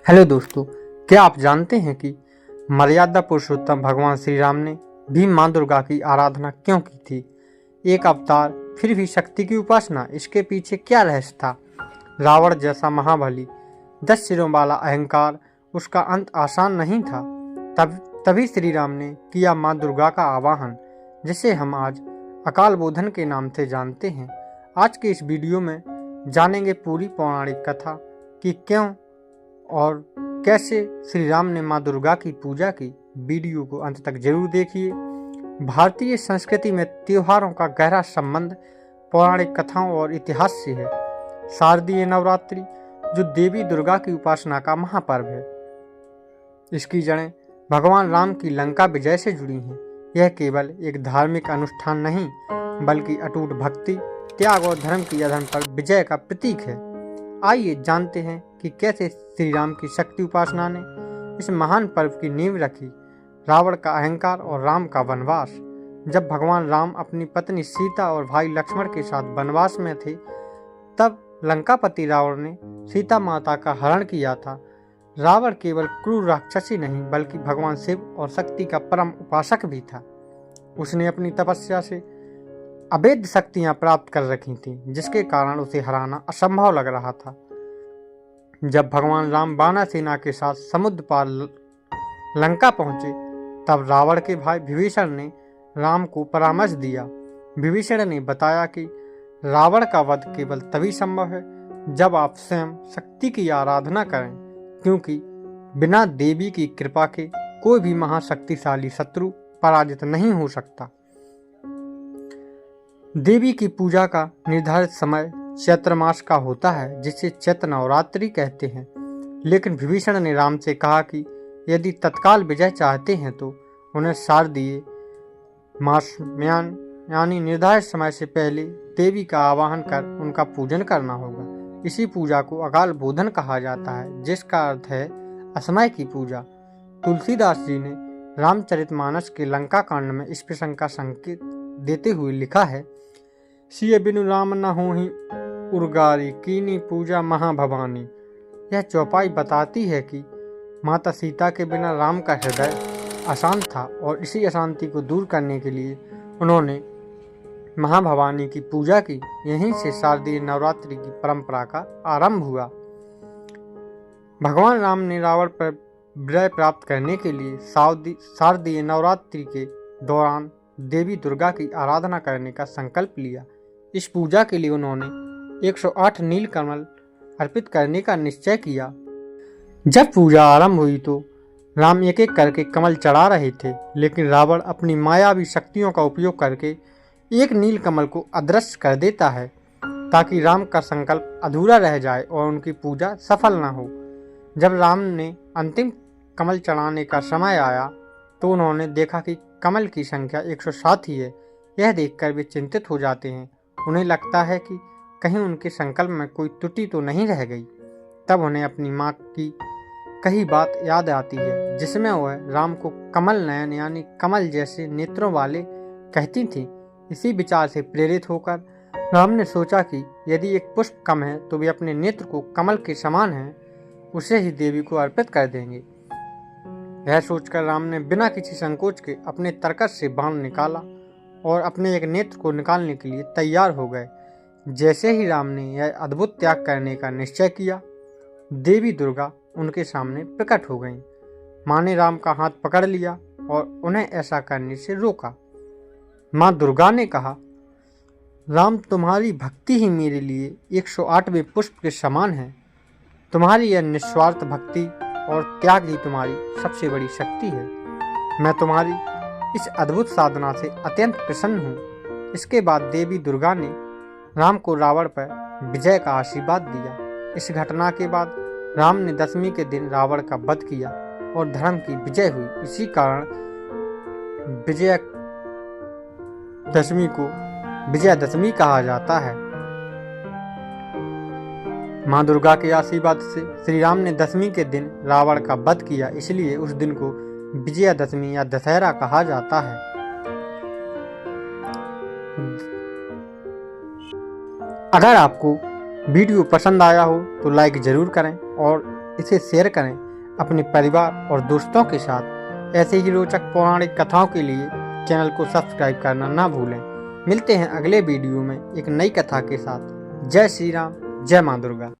Hello दोस्तों, क्या आप जानते हैं कि मर्यादा पुरुषोत्तम भगवान श्री राम ने भी माँ दुर्गा की आराधना क्यों की थी? एक अवतार फिर भी शक्ति की उपासना, इसके पीछे क्या रहस्य था? रावण जैसा महाबली, 10 सिरों वाला अहंकार, उसका अंत आसान नहीं था। तभी श्री राम ने किया माँ दुर्गा का आवाहन, जिसे हम आज अकाल बोधन के नाम से जानते हैं। आज के इस वीडियो में जानेंगे पूरी पौराणिक कथा कि क्यों और कैसे श्री राम ने माँ दुर्गा की पूजा की। वीडियो को अंत तक जरूर देखिए। भारतीय संस्कृति में त्योहारों का गहरा संबंध पौराणिक कथाओं और इतिहास से है। शारदीय नवरात्रि, जो देवी दुर्गा की उपासना का महापर्व है, इसकी जड़ें भगवान राम की लंका विजय से जुड़ी हैं। यह केवल एक धार्मिक अनुष्ठान नहीं, बल्कि अटूट भक्ति, त्याग और धर्म की अधर्म पर विजय का प्रतीक है। आइए जानते हैं कि कैसे श्री राम की शक्ति उपासना ने इस महान पर्व की नींव रखी। रावण का अहंकार और राम का वनवास। जब भगवान राम अपनी पत्नी सीता और भाई लक्ष्मण के साथ वनवास में थे, तब लंकापति रावण ने सीता माता का हरण किया था। रावण केवल क्रूर राक्षसी नहीं, बल्कि भगवान शिव और शक्ति का परम उपासक भी था। उसने अपनी तपस्या से अवैध शक्तियां प्राप्त कर रखी थीं, जिसके कारण उसे हराना असंभव लग रहा था। जब भगवान राम वानर सेना के साथ समुद्र पार लंका पहुंचे, तब रावण के भाई विभीषण ने राम को परामर्श दिया। विभीषण ने बताया कि रावण का वध केवल तभी संभव है जब आप स्वयं शक्ति की आराधना करें, क्योंकि बिना देवी की कृपा के कोई भी महाशक्तिशाली शत्रु पराजित नहीं हो सकता। देवी की पूजा का निर्धारित समय चैत्र मास का होता है, जिसे चैत्र नवरात्रि कहते हैं। लेकिन विभीषण ने राम से कहा कि यदि तत्काल विजय चाहते हैं तो उन्हें शारदीय मास यानी निर्धारित समय से पहले देवी का आवाहन कर उनका पूजन करना होगा। इसी पूजा को अकाल बोधन कहा जाता है, जिसका अर्थ है असमय की पूजा। तुलसीदास जी ने रामचरितमानस के लंका कांड में इस प्रसंग का संकेत देते हुए लिखा है, सिय बिनु राम न होहि उर्गारी, कीनी पूजा महाभवानी। यह चौपाई बताती है कि माता सीता के बिना राम का हृदय अशांत था, और इसी अशांति को दूर करने के लिए उन्होंने महाभवानी की पूजा की। यहीं से शारदीय नवरात्रि की परंपरा का आरंभ हुआ। भगवान राम ने रावण पर विजय प्राप्त करने के लिए शारदीय नवरात्रि के दौरान देवी दुर्गा की आराधना करने का संकल्प लिया। इस पूजा के लिए उन्होंने 108 नील कमल अर्पित करने का निश्चय किया। जब पूजा आरंभ हुई तो राम एक एक करके कमल चढ़ा रहे थे, लेकिन रावण अपनी मायावी शक्तियों का उपयोग करके एक नील कमल को अदृश्य कर देता है, ताकि राम का संकल्प अधूरा रह जाए और उनकी पूजा सफल न हो। जब राम ने अंतिम कमल चढ़ाने का समय आया तो उन्होंने देखा कि कमल की संख्या 107 ही है। यह देखकर वे चिंतित हो जाते हैं। उन्हें लगता है कि कहीं उनके संकल्प में कोई त्रुटि तो नहीं रह गई। तब उन्हें अपनी माँ की कही बात याद आती है, जिसमें वह राम को कमल नयन यानी कमल जैसे नेत्रों वाले कहती थी। इसी विचार से प्रेरित होकर राम ने सोचा कि यदि एक पुष्प कम है तो वे अपने नेत्र को कमल के समान है, उसे ही देवी को अर्पित कर देंगे। यह सोचकर राम ने बिना किसी संकोच के अपने तरकस से बाण निकाला और अपने एक नेत्र को निकालने के लिए तैयार हो गए। जैसे ही राम ने यह अद्भुत त्याग करने का निश्चय किया, देवी दुर्गा उनके सामने प्रकट हो गईं। माँ ने राम का हाथ पकड़ लिया और उन्हें ऐसा करने से रोका। माँ दुर्गा ने कहा, राम, तुम्हारी भक्ति ही मेरे लिए 108वें पुष्प के समान है। तुम्हारी यह निस्वार्थ भक्ति और त्याग ही तुम्हारी सबसे बड़ी शक्ति है। मैं तुम्हारी इस अद्भुत साधना से अत्यंत प्रसन्न हूँ। इसके बाद देवी दुर्गा ने राम को रावण पर विजय का आशीर्वाद दिया। इस घटना के बाद राम ने दशमी के दिन रावण का वध किया और धर्म की विजय हुई। इसी कारण विजयदशमी को विजयदशमी कहा जाता है। माँ दुर्गा के आशीर्वाद से श्री राम ने दशमी के दिन रावण का वध किया, इसलिए उस दिन को विजयदशमी या दशहरा कहा जाता है। अगर आपको वीडियो पसंद आया हो तो लाइक ज़रूर करें और इसे शेयर करें अपने परिवार और दोस्तों के साथ। ऐसे ही रोचक पौराणिक कथाओं के लिए चैनल को सब्सक्राइब करना ना भूलें। मिलते हैं अगले वीडियो में एक नई कथा के साथ। जय श्री राम, जय माँ दुर्गा।